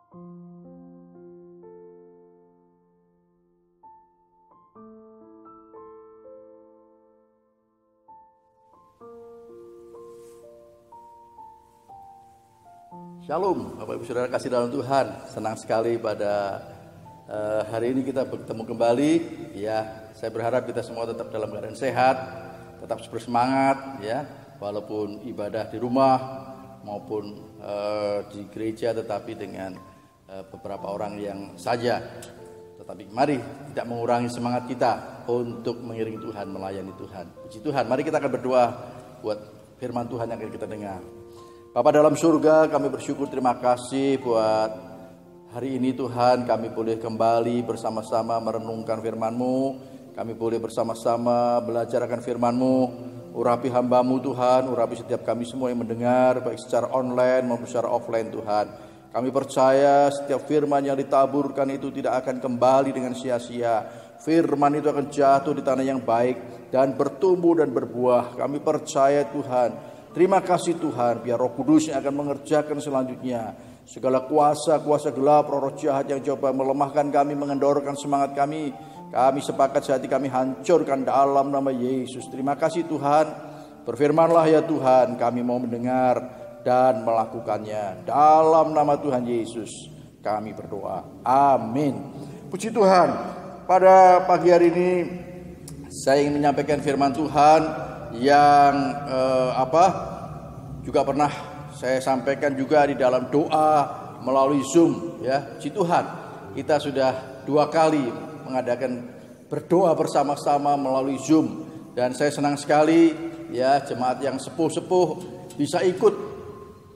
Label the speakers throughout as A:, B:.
A: Shalom, Bapak Ibu Saudara kasih dalam Tuhan. Senang sekali pada hari ini kita bertemu kembali. Ya, saya berharap kita semua tetap dalam keadaan sehat, tetap bersemangat, ya, walaupun ibadah di rumah maupun di gereja, tetapi dengan beberapa orang yang saja. Tetapi mari tidak mengurangi semangat kita untuk mengiringi Tuhan, melayani Tuhan. Puji Tuhan. Mari kita akan berdoa buat firman Tuhan yang akan kita dengar. Bapa dalam surga, kami bersyukur, terima kasih buat hari ini Tuhan. Kami boleh kembali bersama-sama merenungkan firman-Mu. Kami boleh bersama-sama belajar akan firman-Mu. Urapi hamba-Mu Tuhan, urapi setiap kami semua yang mendengar, baik secara online maupun secara offline Tuhan. Kami percaya setiap firman yang ditaburkan itu tidak akan kembali dengan sia-sia. Firman itu akan jatuh di tanah yang baik dan bertumbuh dan berbuah. Kami percaya Tuhan. Terima kasih Tuhan, biar Roh Kudus yang akan mengerjakan selanjutnya. Segala kuasa gelap, roh jahat yang coba melemahkan kami, mengendorkan semangat kami. Kami sepakat sehati kami hancurkan dalam nama Yesus. Terima kasih Tuhan. Berfirmanlah ya Tuhan, kami mau mendengar dan melakukannya. Dalam nama Tuhan Yesus kami berdoa. Amin. Puji Tuhan. Pada pagi hari ini saya ingin menyampaikan firman Tuhan yang juga pernah saya sampaikan juga di dalam doa melalui Zoom, ya. Puji Tuhan, kita sudah 2 kali mengadakan berdoa bersama-sama melalui Zoom, dan saya senang sekali, ya, jemaat yang sepuh-sepuh bisa ikut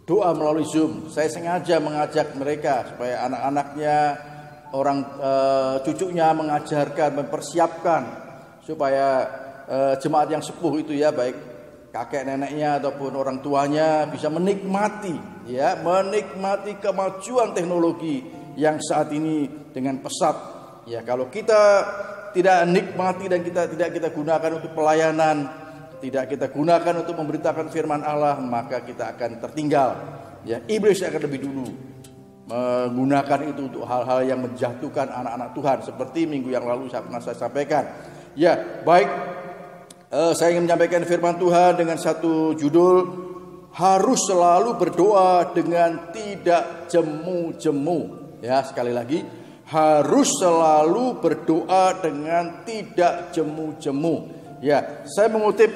A: doa melalui Zoom. Saya sengaja mengajak mereka supaya anak-anaknya, orang cucunya mengajarkan, mempersiapkan supaya jemaat yang sepuh itu, ya, baik kakek neneknya ataupun orang tuanya bisa menikmati, ya, menikmati kemajuan teknologi yang saat ini dengan pesat. Ya, kalau kita tidak nikmati dan tidak kita gunakan untuk pelayanan, tidak kita gunakan untuk memberitakan firman Allah, maka kita akan tertinggal. Ya, iblis akan lebih dulu menggunakan itu untuk hal-hal yang menjatuhkan anak-anak Tuhan, seperti minggu yang lalu pernah saya sampaikan. Ya, baik. Saya ingin menyampaikan firman Tuhan dengan satu judul, harus selalu berdoa dengan tidak jemu-jemu. Ya, sekali lagi, harus selalu berdoa dengan tidak jemu-jemu. Ya, saya mengutip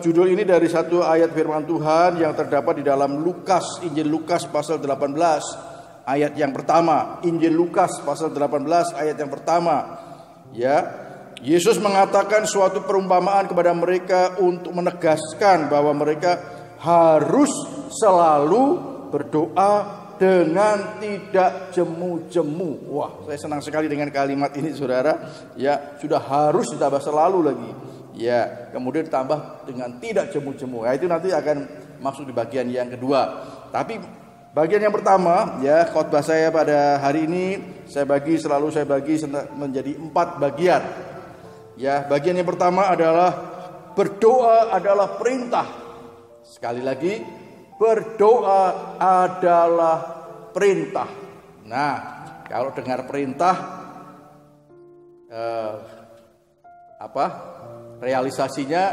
A: judul ini dari satu ayat firman Tuhan yang terdapat di dalam Lukas, Injil Lukas pasal 18 ayat yang pertama. Injil Lukas pasal 18 ayat yang pertama. Ya, Yesus mengatakan suatu perumpamaan kepada mereka untuk menegaskan bahwa mereka harus selalu berdoa dengan tidak jemu-jemu. Wah, saya senang sekali dengan kalimat ini, saudara. Ya, sudah harus ditambah selalu lagi. Ya, kemudian ditambah dengan tidak jemu-jemu. Nah, itu nanti akan masuk di bagian yang kedua. Tapi bagian yang pertama, ya, khotbah saya pada hari ini saya bagi menjadi 4 bagian. Ya, bagian yang pertama adalah berdoa adalah perintah. Sekali lagi, berdoa adalah perintah. Nah, kalau dengar perintah, realisasinya,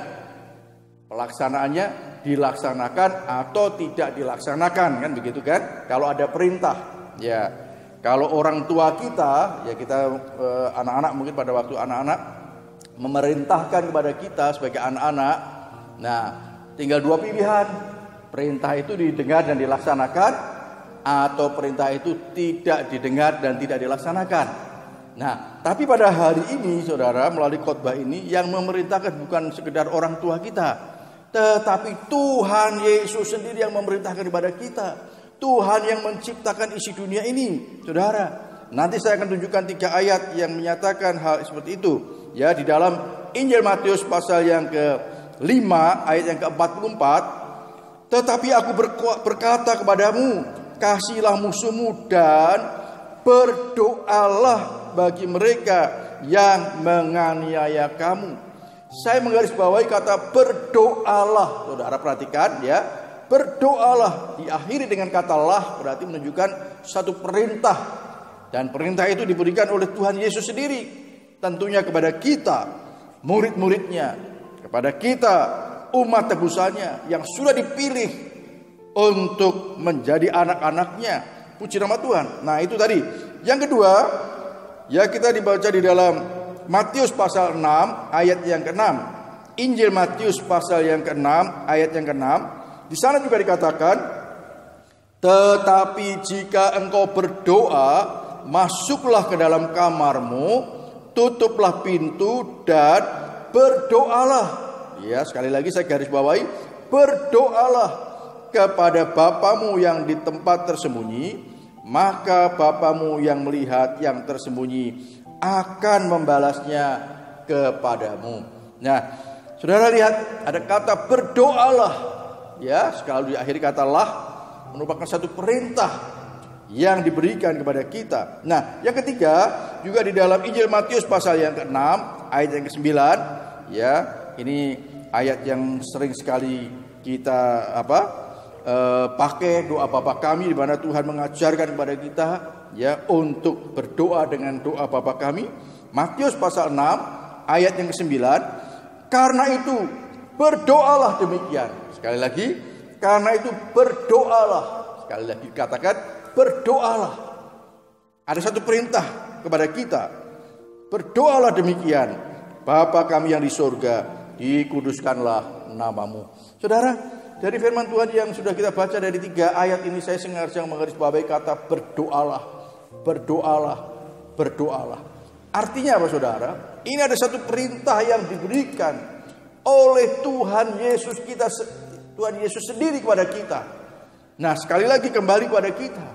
A: pelaksanaannya dilaksanakan atau tidak dilaksanakan, kan begitu kan? Kalau ada perintah, ya. Kalau orang tua kita, ya, kita anak-anak, mungkin pada waktu anak-anak memerintahkan kepada kita sebagai anak-anak, nah, tinggal 2 pilihan. Perintah itu didengar dan dilaksanakan, atau perintah itu tidak didengar dan tidak dilaksanakan. Nah, tapi pada hari ini, saudara, melalui khotbah ini, yang memerintahkan bukan sekedar orang tua kita, tetapi Tuhan Yesus sendiri yang memerintahkan kepada kita. Tuhan yang menciptakan isi dunia ini, saudara. Nanti saya akan tunjukkan 3 ayat yang menyatakan hal seperti itu. Ya, di dalam Injil Matius pasal yang ke-5 ayat yang ke-44, tetapi aku berkata kepadamu, kasihilah musuhmu dan berdoalah bagi mereka yang menganiaya kamu. Saya menggarisbawahi kata berdoalah. Saudara perhatikan, ya. berdoalah diakhiri dengan kata lah, berarti menunjukkan satu perintah. Dan perintah itu diberikan oleh Tuhan Yesus sendiri, tentunya kepada kita, murid-muridnya, kepada kita, umat tebusannya yang sudah dipilih untuk menjadi anak-anaknya. Puji nama Tuhan. Nah itu tadi. Yang kedua, ya kita dibaca di dalam Matius pasal 6 ayat yang ke-6. Injil Matius pasal yang ke-6 ayat yang ke-6. Di sana juga dikatakan, tetapi jika engkau berdoa, masuklah ke dalam kamarmu, tutuplah pintu dan berdoalah. Ya, sekali lagi saya garis bawahi, berdoalah kepada Bapamu yang di tempat tersembunyi, maka Bapamu yang melihat yang tersembunyi akan membalasnya kepadamu. Nah, saudara lihat ada kata berdoalah. Ya, sekali diakhiri kata lah merupakan satu perintah yang diberikan kepada kita. Nah, yang ketiga juga di dalam Injil Matius pasal yang ke-6 ayat yang ke-9, ya, ini ayat yang sering sekali kita pakai, doa Bapa kami, di mana Tuhan mengajarkan kepada kita ya untuk berdoa dengan doa Bapa kami. Matius pasal 6 ayat yang ke-9, karena itu berdoalah demikian. Sekali lagi, karena itu berdoalah. Sekali lagi katakan berdoalah. Ada satu perintah kepada kita. Berdoalah demikian. Bapa kami yang di surga, dikuduskanlah namamu. Saudara, dari firman Tuhan yang sudah kita baca dari 3 ayat ini, saya sengaja menggarisbawahi kata berdoalah. Berdoalah, berdoalah. Artinya apa saudara? Ini ada satu perintah yang diberikan oleh Tuhan Yesus kita, Tuhan Yesus sendiri kepada kita. Nah, sekali lagi kembali kepada kita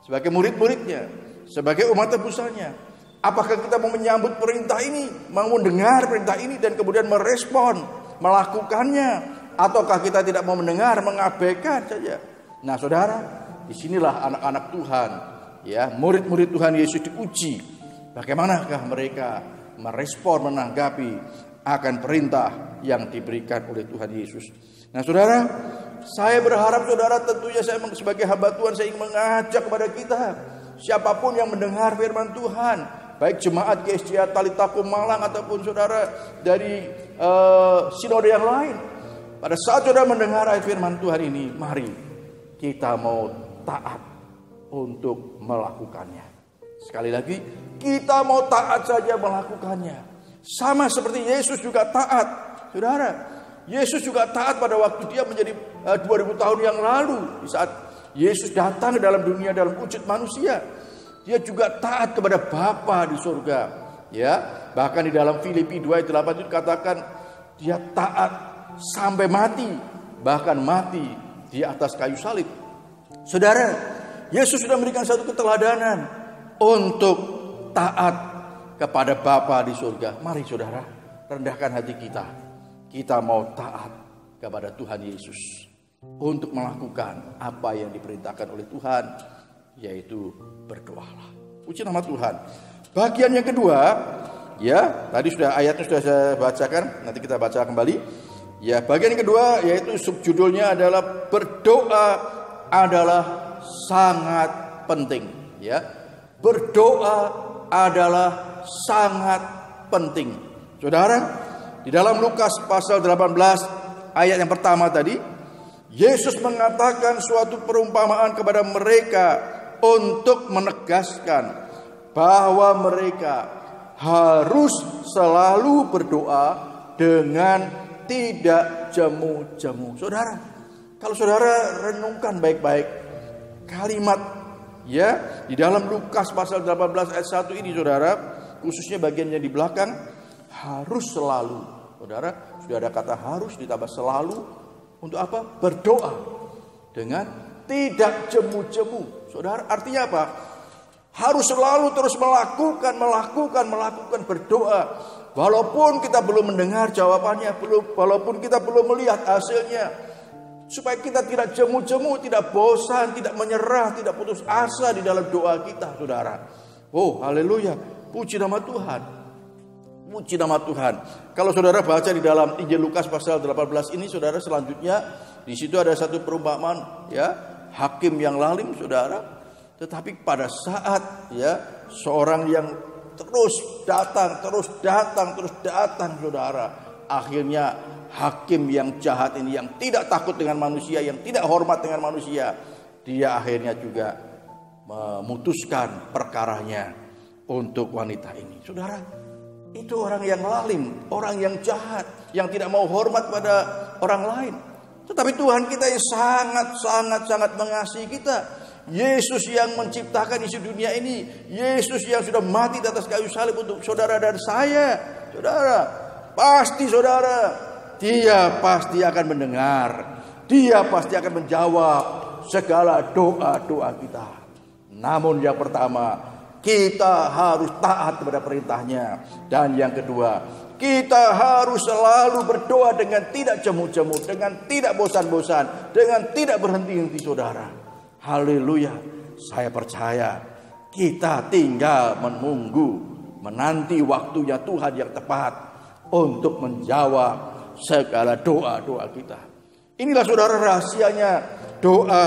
A: sebagai murid-muridnya, sebagai umat tebusannya. Apakah kita mau menyambut perintah ini, mau mendengar perintah ini dan kemudian merespon, melakukannya, ataukah kita tidak mau mendengar, mengabaikan saja? Nah, saudara, disinilah anak-anak Tuhan, ya, murid-murid Tuhan Yesus diuji. Bagaimanakah mereka merespon, menanggapi akan perintah yang diberikan oleh Tuhan Yesus? Nah, saudara, saya berharap saudara, tentunya saya sebagai hamba Tuhan, saya ingin mengajak kepada kita, siapapun yang mendengar firman Tuhan, baik jemaat GSJ Talitakum Malang ataupun saudara dari sinode yang lain, pada saat saudara mendengar ayat firman Tuhan ini, mari kita mau taat untuk melakukannya. Sekali lagi, kita mau taat saja melakukannya. Sama seperti Yesus juga taat. Saudara, Yesus juga taat pada waktu dia menjadi 2000 tahun yang lalu. Di saat Yesus datang ke dalam dunia dalam wujud manusia, dia juga taat kepada Bapa di surga. Ya, bahkan di dalam Filipi 2 ayat 8 itu dikatakan dia taat sampai mati, bahkan mati di atas kayu salib. Saudara, Yesus sudah memberikan satu keteladanan untuk taat kepada Bapa di surga. Mari saudara, rendahkan hati kita. Kita mau taat kepada Tuhan Yesus untuk melakukan apa yang diperintahkan oleh Tuhan, yaitu berdoalah. Puji nama Tuhan. Bagian yang kedua, ya, tadi sudah ayatnya sudah saya bacakan, nanti kita baca kembali. Ya, bagian yang kedua yaitu subjudulnya adalah berdoa adalah sangat penting, ya. Berdoa adalah sangat penting. Saudara, di dalam Lukas pasal 18 ayat yang pertama tadi, Yesus mengatakan suatu perumpamaan kepada mereka untuk menegaskan bahwa mereka harus selalu berdoa dengan tidak jemu-jemu. Saudara, kalau saudara renungkan baik-baik kalimat ya di dalam Lukas pasal 18 ayat 1 ini, saudara, khususnya bagiannya di belakang, harus selalu. Saudara, sudah ada kata harus ditambah selalu untuk apa? Berdoa dengan tidak jemu-jemu. Saudara, artinya apa? Harus selalu terus melakukan berdoa. Walaupun kita belum mendengar jawabannya, walaupun kita belum melihat hasilnya. Supaya kita tidak jemu-jemu, tidak bosan, tidak menyerah, tidak putus asa di dalam doa kita, saudara. Oh, haleluya. Puji nama Tuhan. Puji nama Tuhan. Kalau saudara baca di dalam Injil Lukas pasal 18 ini, saudara, selanjutnya Di situ ada satu perumpamaan, ya, hakim yang lalim, saudara. Tetapi pada saat, ya, seorang yang terus datang, saudara. Akhirnya hakim yang jahat ini, yang tidak takut dengan manusia, yang tidak hormat dengan manusia, dia akhirnya juga memutuskan perkaranya untuk wanita ini. Saudara, itu orang yang lalim, orang yang jahat, yang tidak mau hormat pada orang lain. Tetapi Tuhan kita yang sangat mengasihi kita, Yesus yang menciptakan isi dunia ini, Yesus yang sudah mati di atas kayu salib untuk saudara dan saya. Saudara, pasti saudara, Dia pasti akan mendengar, Dia pasti akan menjawab segala doa-doa kita. Namun yang pertama, kita harus taat kepada perintahnya. Dan yang kedua, kita harus selalu berdoa dengan tidak jemu-jemu, dengan tidak bosan-bosan, dengan tidak berhenti-henti, saudara. Haleluya. Saya percaya kita tinggal menanti waktunya Tuhan yang tepat untuk menjawab segala doa-doa kita. Inilah saudara rahasianya doa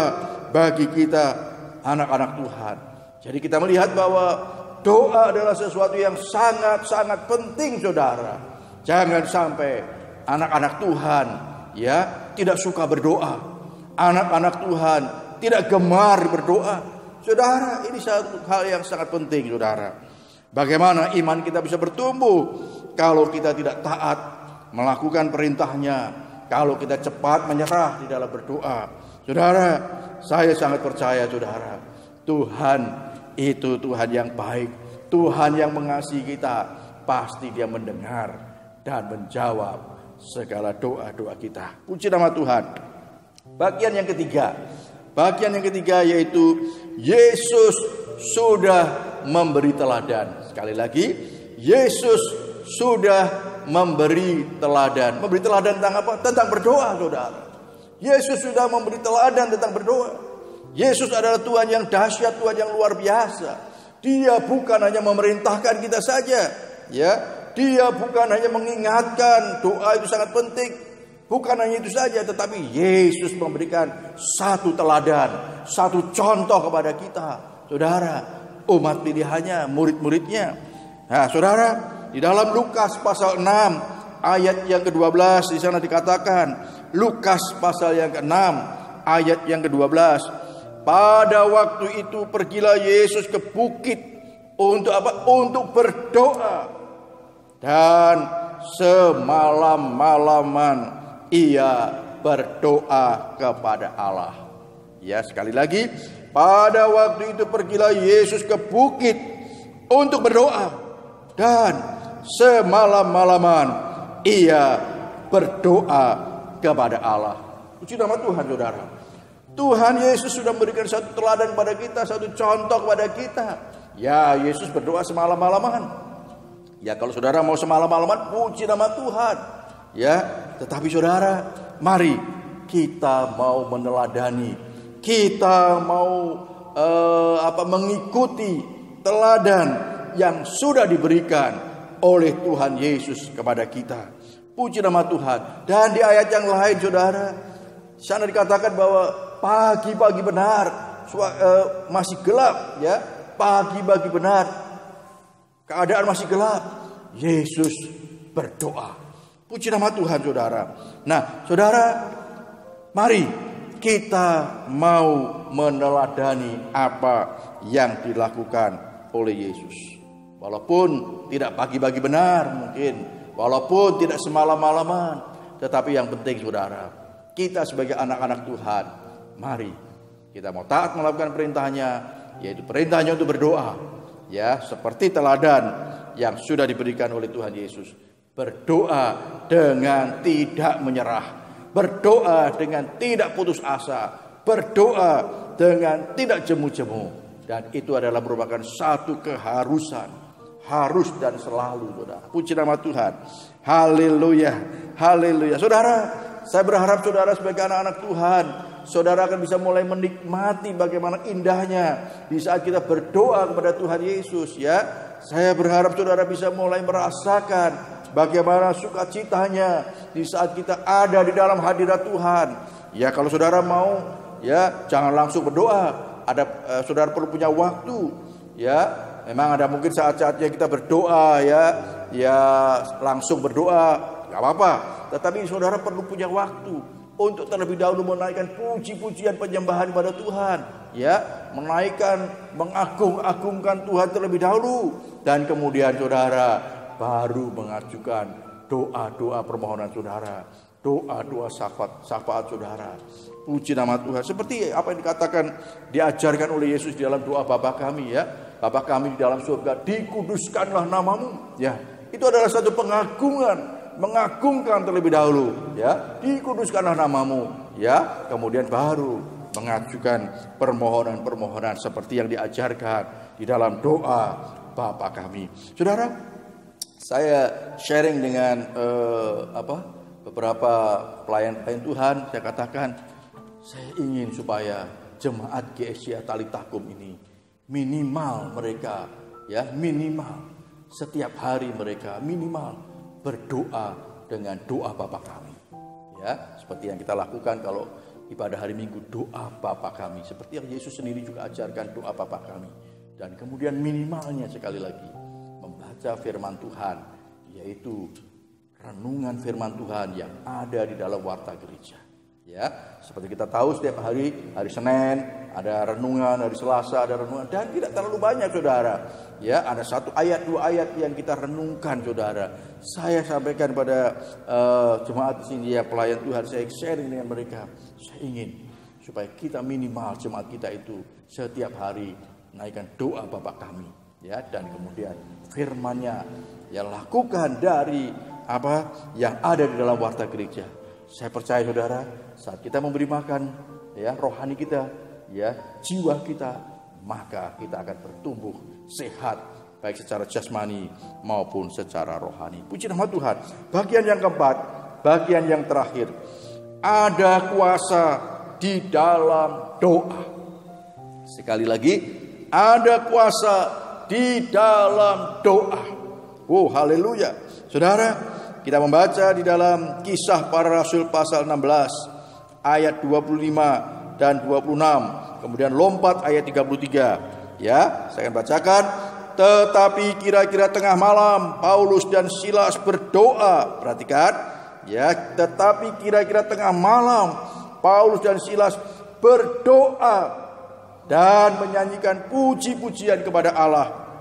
A: bagi kita anak-anak Tuhan. Jadi kita melihat bahwa doa adalah sesuatu yang sangat penting, saudara. Jangan sampai anak-anak Tuhan, ya, tidak suka berdoa. Anak-anak Tuhan tidak gemar berdoa. Saudara, ini satu hal yang sangat penting, saudara. Bagaimana iman kita bisa bertumbuh kalau kita tidak taat melakukan perintahnya, kalau kita cepat menyerah di dalam berdoa. Saudara, saya sangat percaya, saudara, Tuhan itu Tuhan yang baik, Tuhan yang mengasihi kita. Pasti Dia mendengar dan menjawab segala doa-doa kita. Puji nama Tuhan. Bagian yang ketiga yaitu Yesus sudah memberi teladan. Sekali lagi, Yesus sudah memberi teladan. Memberi teladan tentang apa? Tentang berdoa, saudara. Yesus sudah memberi teladan tentang berdoa. Yesus adalah Tuhan yang dahsyat, Tuhan yang luar biasa. Dia bukan hanya memerintahkan kita saja, ya. Dia bukan hanya mengingatkan doa itu sangat penting. Bukan hanya itu saja, tetapi Yesus memberikan satu teladan, satu contoh kepada kita, saudara, umat pilihannya, murid-muridnya. Nah, saudara, di dalam Lukas pasal 6 ayat yang ke-12 di sana dikatakan, Lukas pasal yang ke-6 ayat yang ke-12, pada waktu itu pergilah Yesus ke bukit untuk apa? Untuk berdoa, dan semalam-malaman Ia berdoa kepada Allah. Ya, sekali lagi, pada waktu itu pergilah Yesus ke bukit untuk berdoa, dan semalam-malaman Ia berdoa kepada Allah. Puji nama Tuhan, saudara. Tuhan Yesus sudah memberikan satu teladan pada kita, satu contoh kepada kita. Ya, Yesus berdoa semalam-malaman. Ya, kalau saudara mau semalam-malaman, puji nama Tuhan. Ya, tetapi saudara, mari kita mau meneladani, kita mau mengikuti teladan yang sudah diberikan oleh Tuhan Yesus kepada kita. Puji nama Tuhan. Dan di ayat yang lain, saudara, di sana dikatakan bahwa pagi-pagi benar, masih gelap, ya, pagi-pagi benar, keadaan masih gelap, Yesus berdoa. Puji nama Tuhan, saudara. Nah, saudara, mari kita mau meneladani apa yang dilakukan oleh Yesus. Walaupun tidak pagi-pagi benar mungkin, walaupun tidak semalam-malaman, tetapi yang penting, saudara, kita sebagai anak-anak Tuhan, mari kita mau taat melakukan perintahnya, yaitu perintahnya untuk berdoa, ya, seperti teladan yang sudah diberikan oleh Tuhan Yesus. Berdoa dengan tidak menyerah, berdoa dengan tidak putus asa, berdoa dengan tidak jemu-jemu, dan itu adalah merupakan satu keharusan, harus dan selalu, saudara. Puji nama Tuhan. Haleluya, haleluya. Saudara, saya berharap saudara sebagai anak-anak Tuhan, saudara akan bisa mulai menikmati bagaimana indahnya di saat kita berdoa kepada Tuhan Yesus, ya. Saya berharap saudara bisa mulai merasakan bagaimana sukacitanya di saat kita ada di dalam hadirat Tuhan. Ya kalau saudara mau, ya jangan langsung berdoa. Ada saudara perlu punya waktu, ya. Memang ada mungkin saat-saatnya kita berdoa, ya langsung berdoa, nggak apa-apa. Tetapi saudara perlu punya waktu untuk terlebih dahulu menaikkan puji-pujian penyembahan pada Tuhan, ya, menaikkan, mengagung-agungkan Tuhan terlebih dahulu, dan kemudian saudara baru mengajukan doa-doa permohonan saudara, doa-doa syafaat saudara. Puji nama Tuhan. Seperti apa yang dikatakan, diajarkan oleh Yesus di dalam doa Bapa kami, ya. Bapa kami di dalam surga, dikuduskanlah namamu. Ya, itu adalah satu pengagungan, mengagungkan terlebih dahulu, ya. Dikuduskanlah namamu, ya. Kemudian baru mengajukan permohonan-permohonan seperti yang diajarkan di dalam doa Bapa kami. Saudara, saya sharing dengan beberapa pelayan-pelayan Tuhan. Saya katakan, saya ingin supaya jemaat GSC Talitakum ini minimal mereka, ya, minimal setiap hari mereka minimal berdoa dengan doa Bapa kami, ya, seperti yang kita lakukan kalau ibadah hari Minggu, doa Bapa kami, seperti yang Yesus sendiri juga ajarkan doa Bapa kami. Dan kemudian minimalnya sekali lagi membaca firman Tuhan, yaitu renungan firman Tuhan yang ada di dalam warta gereja. Ya, seperti kita tahu setiap hari Senin ada renungan, hari Selasa ada renungan, dan tidak terlalu banyak saudara. Ya, ada 1 ayat 2 ayat yang kita renungkan saudara. Saya sampaikan pada jemaat di sini, ya, pelayan Tuhan, saya sharing dengan mereka. Saya ingin supaya kita minimal jemaat kita itu setiap hari naikkan doa Bapa kami, ya, dan kemudian firman-Nya, ya, lakukan dari apa yang ada di dalam warta gereja. Saya percaya saudara, saat kita memberi makan, ya, rohani kita, ya, jiwa kita, maka kita akan bertumbuh sehat baik secara jasmani maupun secara rohani. Puji nama Tuhan. Bagian yang keempat, bagian yang terakhir, ada kuasa di dalam doa. Sekali lagi, ada kuasa di dalam doa. Oh, haleluya. Saudara, kita membaca di dalam Kisah Para Rasul pasal 16 ayat 25 dan 26. Kemudian lompat ayat 33. Ya, saya akan bacakan. Tetapi kira-kira tengah malam Paulus dan Silas berdoa. Perhatikan, ya, tetapi kira-kira tengah malam Paulus dan Silas berdoa dan menyanyikan puji-pujian kepada Allah.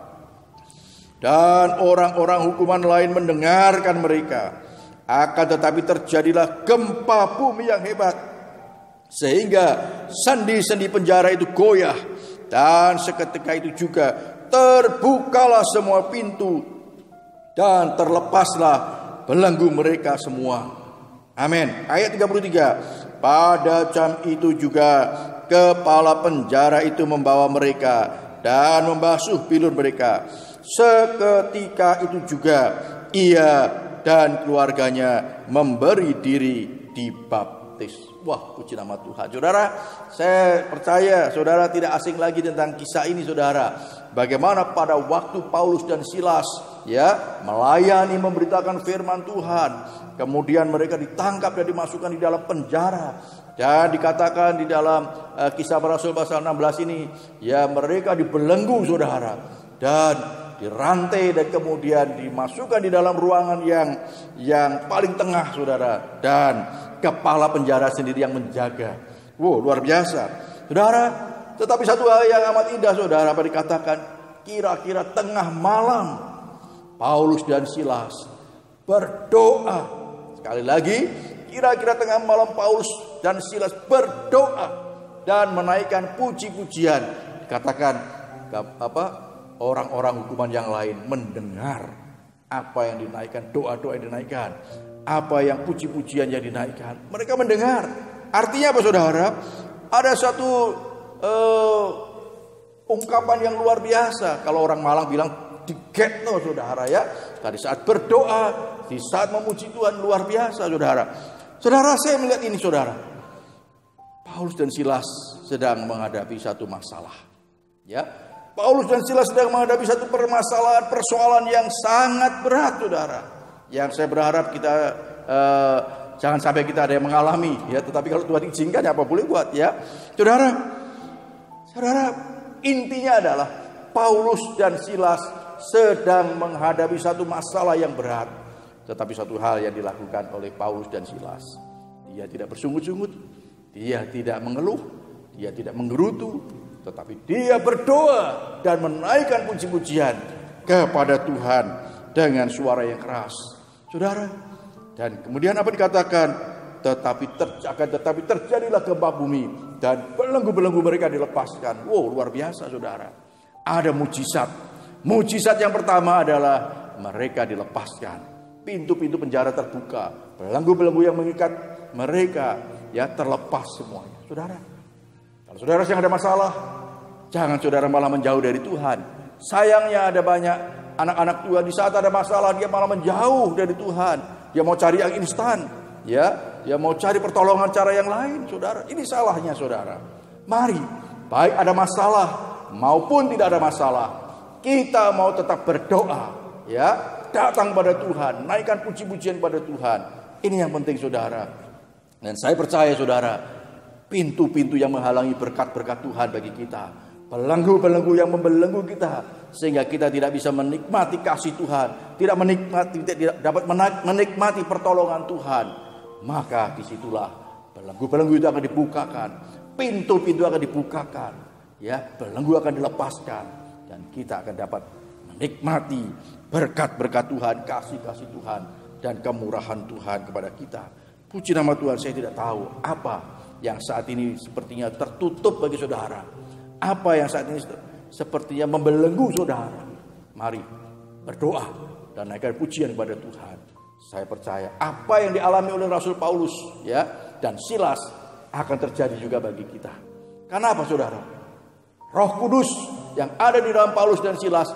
A: Dan orang-orang hukuman lain mendengarkan mereka. Akan tetapi terjadilah gempa bumi yang hebat, sehingga sendi-sendi penjara itu goyah. Dan seketika itu juga terbukalah semua pintu dan terlepaslah belenggu mereka semua. Amin. Ayat 33. Pada jam itu juga kepala penjara itu membawa mereka dan membasuh bilur mereka. Seketika itu juga ia dan keluarganya memberi diri dibaptis. Wah, puji nama Tuhan. Saudara, saya percaya saudara tidak asing lagi tentang kisah ini saudara. Bagaimana pada waktu Paulus dan Silas, ya, melayani memberitakan firman Tuhan, kemudian mereka ditangkap dan dimasukkan di dalam penjara. Dan dikatakan di dalam Kisah Para Rasul pasal 16 ini, ya, mereka dibelenggu saudara, dan dirantai dan kemudian dimasukkan di dalam ruangan yang paling tengah saudara, dan kepala penjara sendiri yang menjaga. Wow, luar biasa saudara. Tetapi satu hal yang amat indah saudara, apa dikatakan, kira-kira tengah malam Paulus dan Silas berdoa. Sekali lagi, kira-kira tengah malam Paulus dan Silas berdoa dan menaikkan puji-pujian. Dikatakan orang-orang hukuman yang lain mendengar apa yang dinaikkan, doa-doa yang dinaikkan, apa yang puji-pujian yang dinaikkan. Mereka mendengar. Artinya apa saudara? Ada satu ungkapan yang luar biasa. Kalau orang Malang bilang digetno saudara, ya. Tadi saat berdoa, di saat memuji Tuhan, luar biasa saudara. Saudara, saya melihat ini saudara. Paulus dan Silas sedang menghadapi satu masalah. Ya. Paulus dan Silas sedang menghadapi satu persoalan yang sangat berat saudara. Yang saya berharap kita Jangan sampai kita ada yang mengalami, ya. Tetapi kalau Tuhan izinkan, ya apa boleh buat, ya. Saudara, intinya adalah Paulus dan Silas sedang menghadapi satu masalah yang berat. Tetapi satu hal yang dilakukan oleh Paulus dan Silas, dia tidak bersungut-sungut, dia tidak mengeluh, dia tidak menggerutu, tetapi dia berdoa dan menaikkan puji-pujian kepada Tuhan dengan suara yang keras. Saudara, dan kemudian apa dikatakan? Tetapi terjadilah gempa bumi dan belenggu-belenggu mereka dilepaskan. Wow, luar biasa, saudara. Ada mujizat. Mujizat yang pertama adalah mereka dilepaskan. Pintu-pintu penjara terbuka. Belenggu-belenggu yang mengikat mereka, ya, terlepas semuanya. Saudara, kalau saudara yang ada masalah, jangan saudara malah menjauh dari Tuhan. Sayangnya ada banyak anak-anak Tuhan di saat ada masalah dia malah menjauh dari Tuhan. Dia mau cari yang instan, ya. Dia mau cari pertolongan cara yang lain, saudara. Ini salahnya, saudara. Mari, baik ada masalah maupun tidak ada masalah, kita mau tetap berdoa, ya. Datang pada Tuhan, naikkan puji-pujian pada Tuhan. Ini yang penting, saudara. Dan saya percaya, saudara, pintu-pintu yang menghalangi berkat-berkat Tuhan bagi kita, belenggu-belenggu yang membelenggu kita, sehingga kita tidak bisa menikmati kasih Tuhan, tidak dapat menikmati pertolongan Tuhan, maka disitulah belenggu-belenggu itu akan dibukakan, pintu-pintu akan dibukakan, ya, belenggu akan dilepaskan, dan kita akan dapat menikmati berkat-berkat Tuhan, kasih-kasih Tuhan, dan kemurahan Tuhan kepada kita. Puji nama Tuhan. Saya tidak tahu apa yang saat ini sepertinya tertutup bagi saudara, apa yang saat ini sepertinya membelenggu saudara. Mari berdoa dan naikkan pujian kepada Tuhan. Saya percaya apa yang dialami oleh Rasul Paulus, ya, dan Silas akan terjadi juga bagi kita. Karena apa, saudara? Roh Kudus yang ada di dalam Paulus dan Silas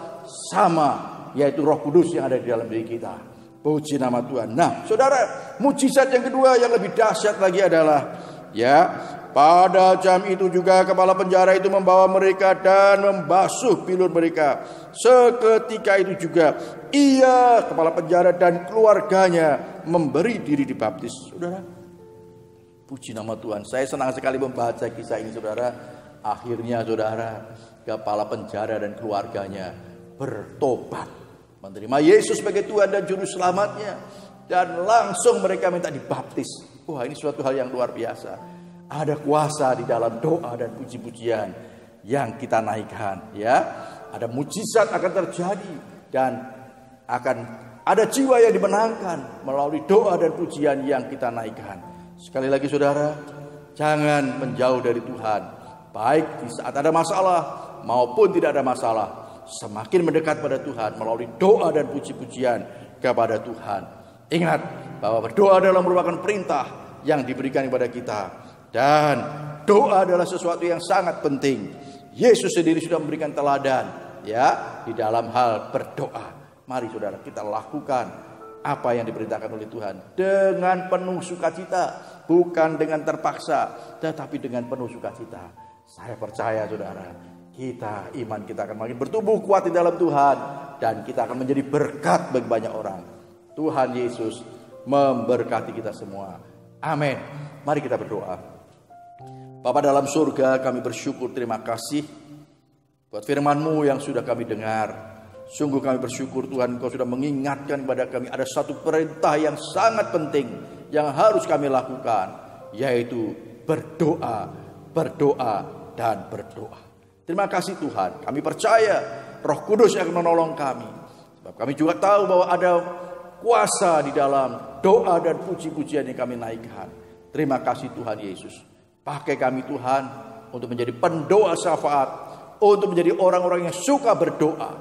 A: sama, yaitu Roh Kudus yang ada di dalam diri kita. Puji nama Tuhan. Nah, saudara, mujizat yang kedua yang lebih dahsyat lagi adalah, ya, pada jam itu juga kepala penjara itu membawa mereka dan membasuh pilur mereka. Seketika itu juga ia, kepala penjara, dan keluarganya memberi diri dibaptis. Saudara, puji nama Tuhan. Saya senang sekali membaca kisah ini, saudara. Akhirnya, saudara, kepala penjara dan keluarganya bertobat, menerima Yesus sebagai Tuhan dan Juru Selamatnya, dan langsung mereka minta dibaptis. Wah, ini suatu hal yang luar biasa. Ada kuasa di dalam doa dan puji-pujian yang kita naikkan, ya. Ada mujizat akan terjadi dan akan ada jiwa yang dimenangkan melalui doa dan pujian yang kita naikkan. Sekali lagi, saudara, jangan menjauh dari Tuhan, baik di saat ada masalah maupun tidak ada masalah. Semakin mendekat pada Tuhan melalui doa dan puji-pujian kepada Tuhan. Ingat bahwa berdoa adalah merupakan perintah yang diberikan kepada kita. Dan doa adalah sesuatu yang sangat penting. Yesus sendiri sudah memberikan teladan, ya, di dalam hal berdoa. Mari, saudara, kita lakukan apa yang diperintahkan oleh Tuhan dengan penuh sukacita, bukan dengan terpaksa, tetapi dengan penuh sukacita. Saya percaya, saudara, iman kita akan makin bertumbuh kuat di dalam Tuhan, dan kita akan menjadi berkat bagi banyak orang. Tuhan Yesus memberkati kita semua. Amin. Mari kita berdoa. Bapa dalam surga, kami bersyukur, terima kasih buat firman-Mu yang sudah kami dengar. Sungguh kami bersyukur, Tuhan, Engkau sudah mengingatkan kepada kami ada satu perintah yang sangat penting yang harus kami lakukan, yaitu berdoa, berdoa, dan berdoa. Terima kasih, Tuhan. Kami percaya Roh Kudus yang akan menolong kami. Sebab kami juga tahu bahwa ada kuasa di dalam doa dan puji-pujian yang kami naikkan. Terima kasih, Tuhan Yesus. Pakai kami, Tuhan, untuk menjadi pendoa syafaat, untuk menjadi orang-orang yang suka berdoa,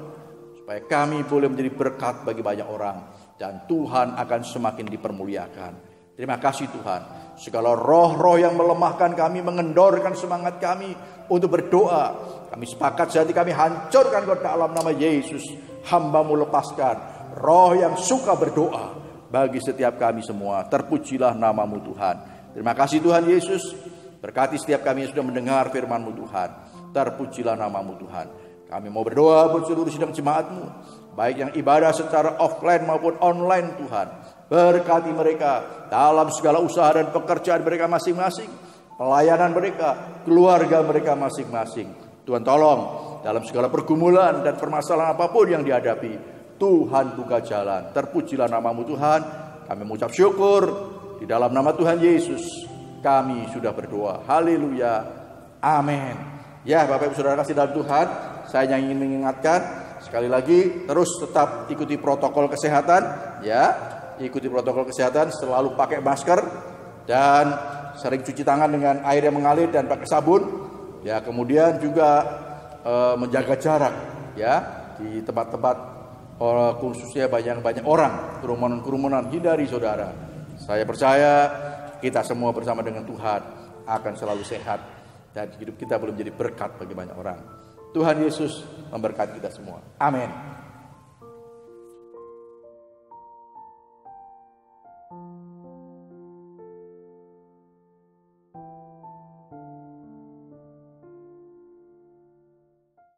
A: supaya kami boleh menjadi berkat bagi banyak orang, dan Tuhan akan semakin dipermuliakan. Terima kasih, Tuhan. Segala roh-roh yang melemahkan kami, mengendorkan semangat kami untuk berdoa, kami sepakat sehati kami hancurkan ke dalam nama Yesus. Hamba-Mu lepaskan roh yang suka berdoa bagi setiap kami semua. Terpujilah nama-Mu, Tuhan. Terima kasih, Tuhan Yesus. Berkati setiap kami yang sudah mendengar firman-Mu, Tuhan. Terpujilah nama-Mu, Tuhan. Kami mau berdoa buat seluruh sidang jemaat-Mu, baik yang ibadah secara offline maupun online, Tuhan. Berkati mereka dalam segala usaha dan pekerjaan mereka masing-masing, pelayanan mereka, keluarga mereka masing-masing. Tuhan tolong dalam segala pergumulan dan permasalahan apapun yang dihadapi, Tuhan buka jalan. Terpujilah namamu Tuhan. Kami mengucap syukur di dalam nama Tuhan Yesus. Kami sudah berdoa. Haleluya. Amin. Ya, Bapak Ibu Saudara kasih dalam Tuhan, saya ingin mengingatkan sekali lagi, terus tetap ikuti protokol kesehatan, ya. Ikuti protokol kesehatan, selalu pakai masker dan sering cuci tangan dengan air yang mengalir dan pakai sabun. Ya, kemudian juga menjaga jarak, ya, di tempat-tempat khususnya banyak orang, kerumunan-kerumunan, hindari saudara. Saya percaya kita semua bersama dengan Tuhan akan selalu sehat dan hidup kita belum menjadi berkat bagi banyak orang. Tuhan Yesus memberkati kita semua. Amin.